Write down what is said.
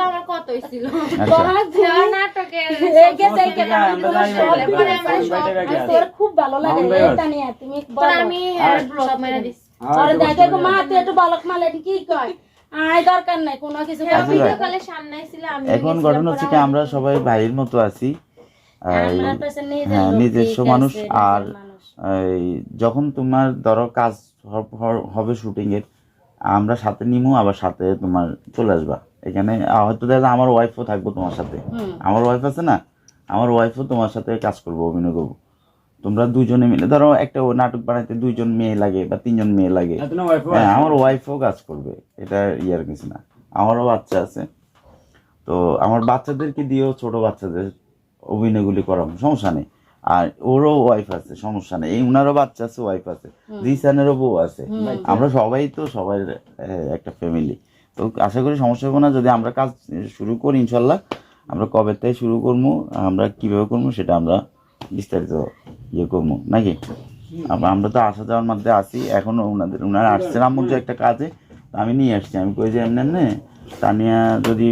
আমার কত হয়েছিল খুব ভালো লাগে তুমি আমি দেখো মা তুই একটু বালক মালে কি কয় আয় দরকার নাই কোনো কিছু সামনে ছিল। এখন ঘটনা হচ্ছে কি আমরা সবাই ভাইয়ের মতো আছি, নিজস্ব মানুষ। আর যখন তোমার ধরো কাজ হবে শুটিং এর, আমরা সাথে নিমু, আবার সাথে তোমার চলে আসবা এখানে। হয়তো দেখা যায় আমার ওয়াইফও থাকবো তোমার সাথে, আমার ওয়াইফ আছে না, আমার ওয়াইফও তোমার সাথে কাজ করবো, অভিনয় করবো। তোমরা দুজনে মিলে ধরো একটা নাটক বানাইতে 2 জন মেয়ে লাগে বা 3 জন মেয়ে লাগে, হ্যাঁ আমার ওয়াইফও কাজ করবে, এটা ইয়ার কিছু না। আমারও বাচ্চা আছে, তো আমার বাচ্চাদেরকে দিয়েও ছোট বাচ্চাদের অভিনয়গুলি করাবো, সমস্যা নেই। আর ওরও ওয়াইফ আছে, সমস্যা নেই। এই উনারও বাচ্চা আছে, ওয়াইফ আছে, জিসানেরও বউ আছে, আমরা সবাই তো সবাই একটা ফ্যামিলি। তো আশা করি সমস্যা হবে না যদি আমরা কাজ শুরু করি। ইনশাল্লাহ আমরা কবে থেকে শুরু করবো, আমরা কিভাবে করবো সেটা আমরা বিস্তারিত ইয়ে করবো নাকি। আমরা তো আসা যাওয়ার মধ্যে আসি, এখনো ওনারা আসছেন আমার যে একটা কাজে, আমি নিয়ে আসছি। আমি কই যে এমনি তানিয়া যদি